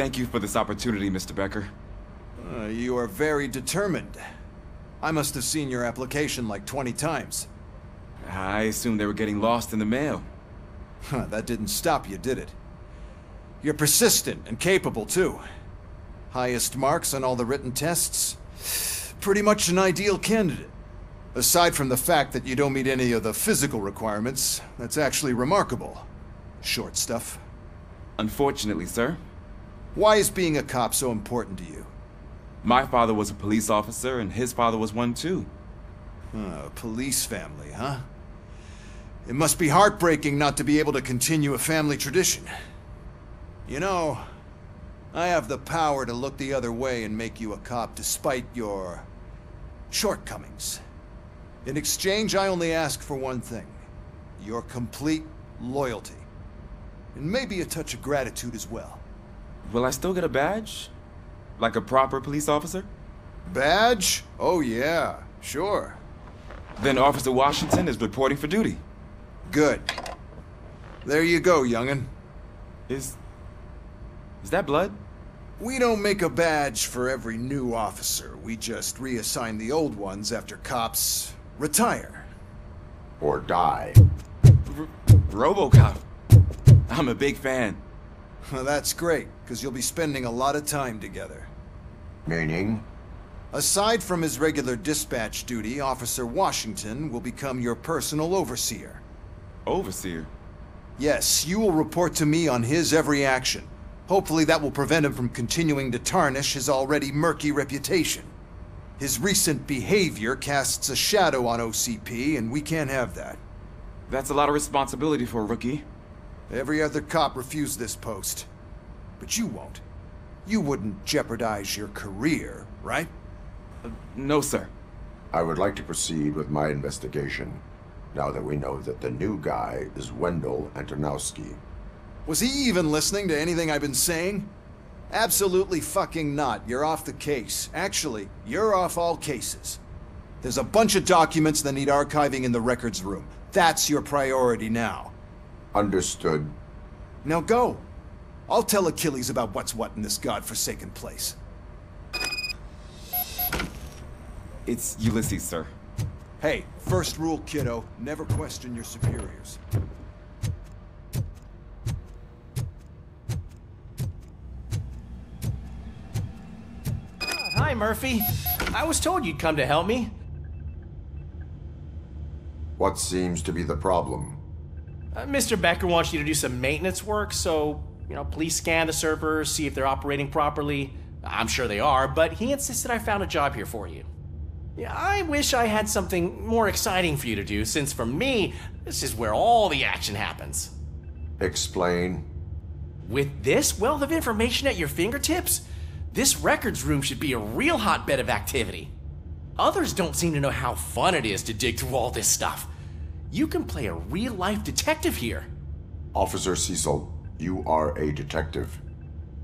Thank you for this opportunity, Mr. Becker. You are very determined. I must have seen your application like 20 times. I assumed they were getting lost in the mail. That didn't stop you, did it? You're persistent and capable, too. Highest marks on all the written tests. Pretty much an ideal candidate. Aside from the fact that you don't meet any of the physical requirements, that's actually remarkable. Short stuff. Unfortunately, sir. Why is being a cop so important to you? My father was a police officer, and his father was one too. A police family, huh? It must be heartbreaking not to be able to continue a family tradition. You know, I have the power to look the other way and make you a cop despite your shortcomings. In exchange, I only ask for one thing. Your complete loyalty. And maybe a touch of gratitude as well. Will I still get a badge? Like a proper police officer? Badge? Oh yeah, sure. Then Officer Washington is reporting for duty. Good. There you go, young'un. Is that blood? We don't make a badge for every new officer. We just reassign the old ones after cops retire. Or die. Robocop. I'm a big fan. Well, that's great, because you'll be spending a lot of time together. Meaning? Aside from his regular dispatch duty, Officer Washington will become your personal overseer. Overseer? Yes, you will report to me on his every action. Hopefully that will prevent him from continuing to tarnish his already murky reputation. His recent behavior casts a shadow on OCP, and we can't have that. That's a lot of responsibility for a rookie. Every other cop refused this post. But you won't. You wouldn't jeopardize your career, right? No, sir. I would like to proceed with my investigation, now that we know that the new guy is Wendell Antonowski. Was he even listening to anything I've been saying? Absolutely fucking not. You're off the case. Actually, you're off all cases. There's a bunch of documents that need archiving in the records room. That's your priority now. Understood. Now go. I'll tell Achilles about what's what in this godforsaken place. It's Ulysses, sir. Hey, first rule, kiddo. Never question your superiors. Hi, Murphy. I was told you'd come to help me. What seems to be the problem? Mr. Becker wants you to do some maintenance work, so, please scan the servers, see if they're operating properly. I'm sure they are, but he insisted I found a job here for you. Yeah, I wish I had something more exciting for you to do, since for me, this is where all the action happens. Explain. With this wealth of information at your fingertips, this records room should be a real hotbed of activity. Others don't seem to know how fun it is to dig through all this stuff. You can play a real-life detective here. Officer Cecil, you are a detective.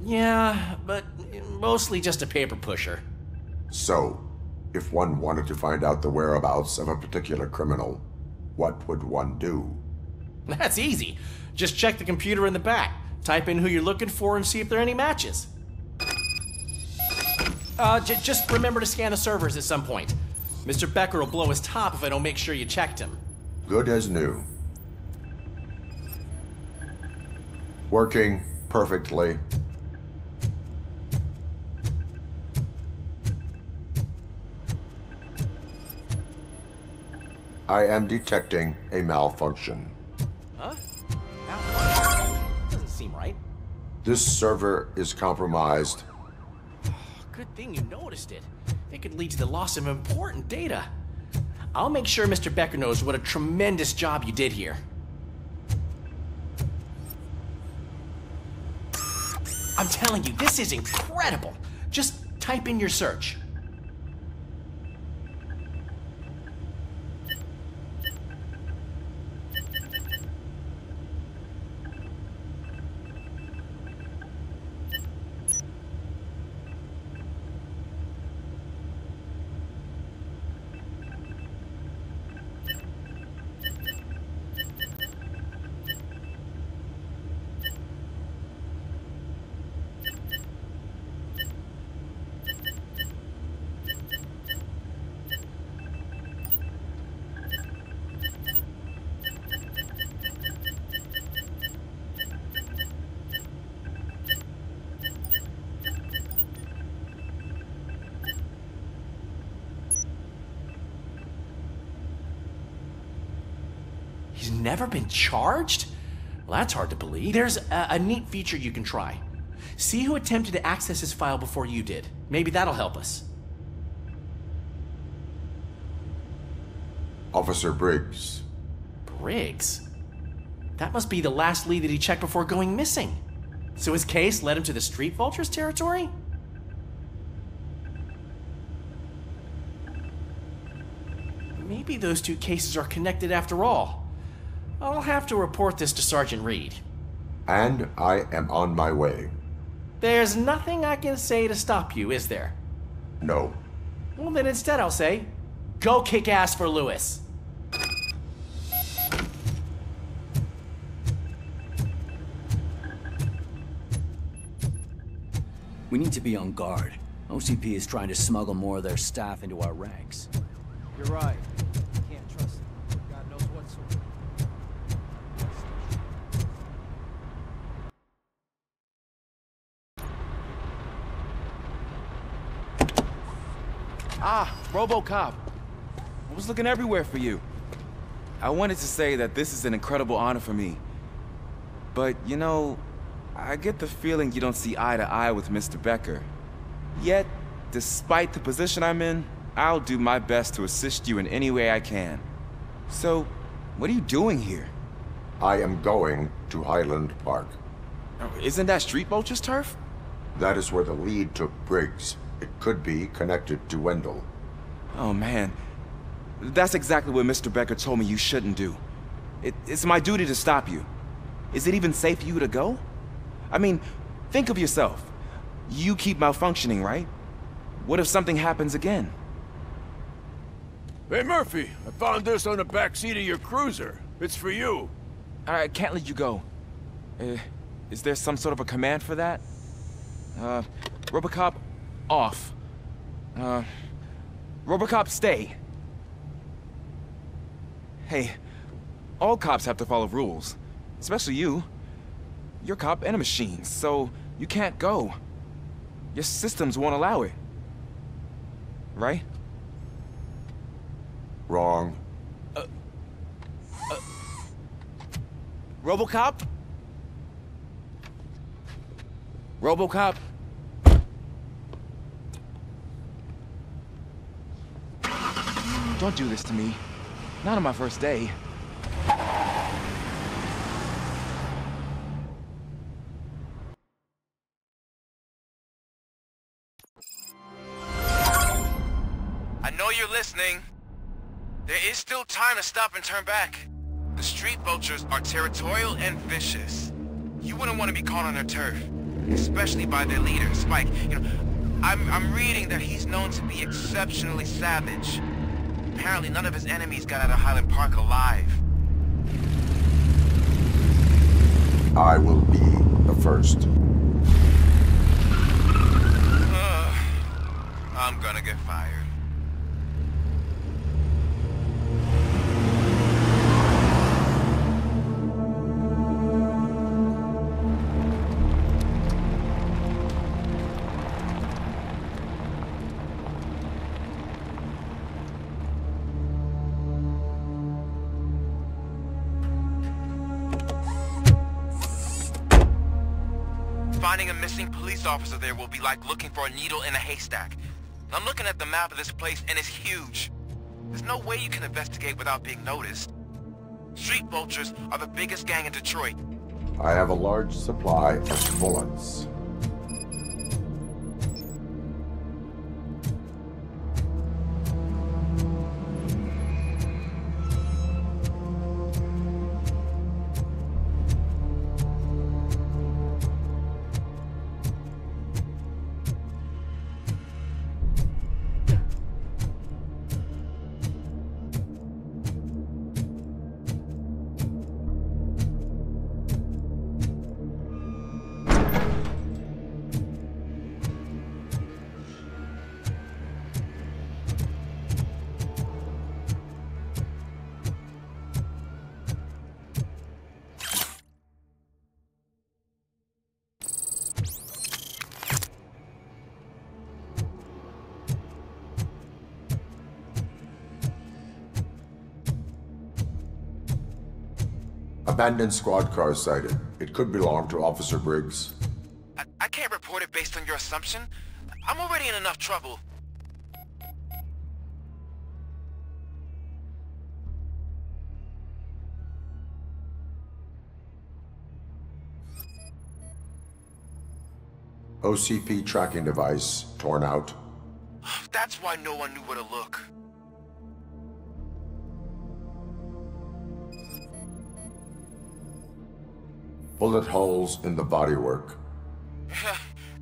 Yeah, but mostly just a paper pusher. So, if one wanted to find out the whereabouts of a particular criminal, what would one do? That's easy. Just check the computer in the back, type in who you're looking for, and see if there are any matches. Just remember to scan the servers at some point. Mr. Becker will blow his top if I don't make sure you checked him. Good as new. Working perfectly. I am detecting a malfunction. Huh? Malfunction? Doesn't seem right. This server is compromised. Good thing you noticed it. It could lead to the loss of important data. I'll make sure Mr. Becker knows what a tremendous job you did here. I'm telling you, this is incredible. Just type in your search. never been charged? Well, that's hard to believe. There's a neat feature you can try. See who attempted to access his file before you did. Maybe that'll help us. Officer Briggs. Briggs? That must be the last lead that he checked before going missing. So his case led him to the Street Vultures territory? Maybe those two cases are connected after all. I'll have to report this to Sergeant Reed. And I am on my way. There's nothing I can say to stop you, is there? No. Well, then instead I'll say, go kick ass for Lewis. We need to be on guard. OCP is trying to smuggle more of their staff into our ranks. You're right. Can't trust them. God knows what sort. Ah, Robocop. I was looking everywhere for you. I wanted to say that this is an incredible honor for me. But, you know, I get the feeling you don't see eye to eye with Mr. Becker. Yet, despite the position I'm in, I'll do my best to assist you in any way I can. So, what are you doing here? I am going to Highland Park. Isn't that Street Vulture's turf? That is where the lead took Briggs. It could be connected to Wendell. Oh man, that's exactly what Mr. Becker told me you shouldn't do. It's my duty to stop you. Is it even safe for you to go? I mean, think of yourself. You keep malfunctioning, right? What if something happens again? Hey, Murphy, I found this on the back seat of your cruiser. It's for you. I can't let you go. Is there some sort of a command for that? Robocop, off. Robocop, stay. Hey, all cops have to follow rules. Especially you. You're a cop and a machine, so you can't go. Your systems won't allow it. Right? Wrong. Robocop? Robocop? Don't do this to me. Not on my first day. I know you're listening. There is still time to stop and turn back. The Street Vultures are territorial and vicious. You wouldn't want to be caught on their turf, especially by their leader, Spike. You know, I'm reading that he's known to be exceptionally savage. Apparently none of his enemies got out of Highland Park alive. I will be the first. I'm gonna get fired. Finding a missing police officer there will be like looking for a needle in a haystack. I'm looking at the map of this place and it's huge. There's no way you can investigate without being noticed. Street Vultures are the biggest gang in Detroit. I have a large supply of bullets. Abandoned squad car sighted. It could belong to Officer Briggs. I can't report it based on your assumption. I'm already in enough trouble. OCP tracking device torn out. That's why no one knew where to look. Bullet holes in the bodywork.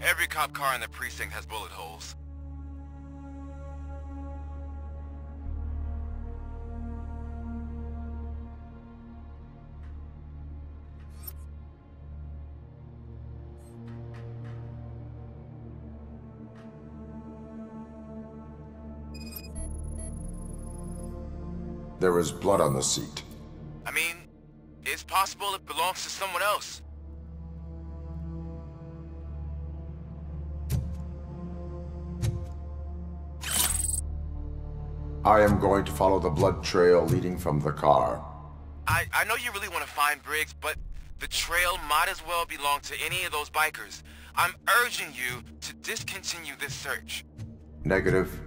Every cop car in the precinct has bullet holes. There is blood on the seat. I mean, it's possible it belongs to someone else. I am going to follow the blood trail leading from the car. I know you really want to find Briggs, but the trail might as well belong to any of those bikers. I'm urging you to discontinue this search. Negative.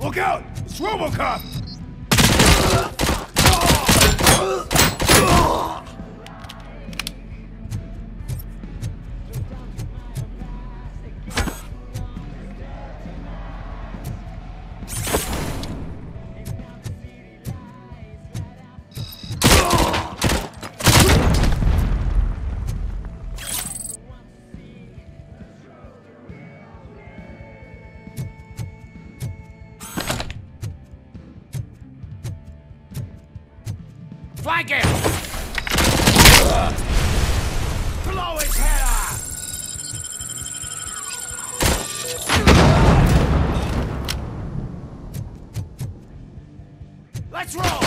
Look out! It's Robocop! Flank him! Blow his head off! Let's roll!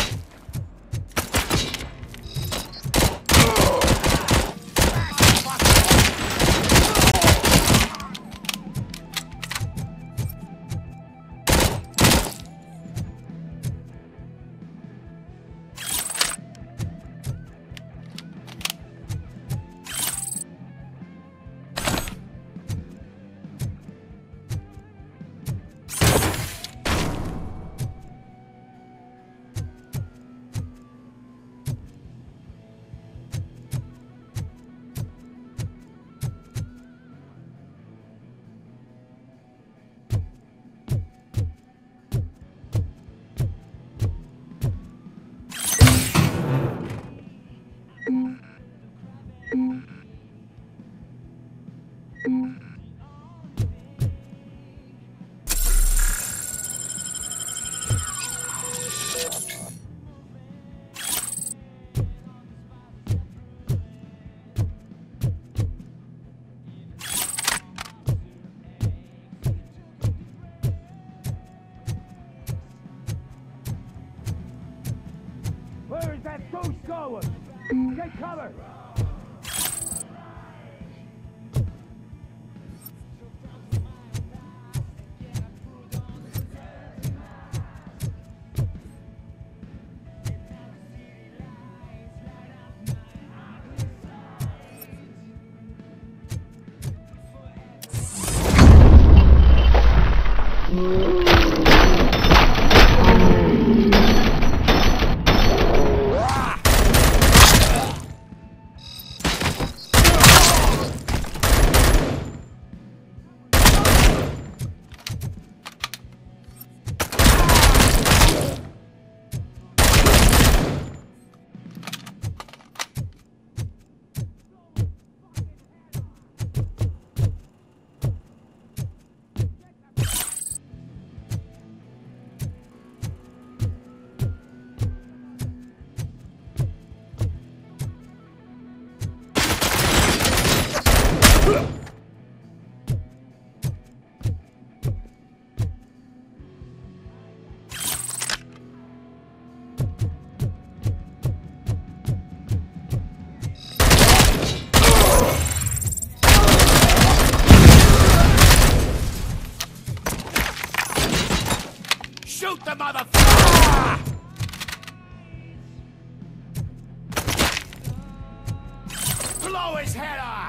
Where is that ghost going? Take cover! Shoot the motherfucker! Blow his head off!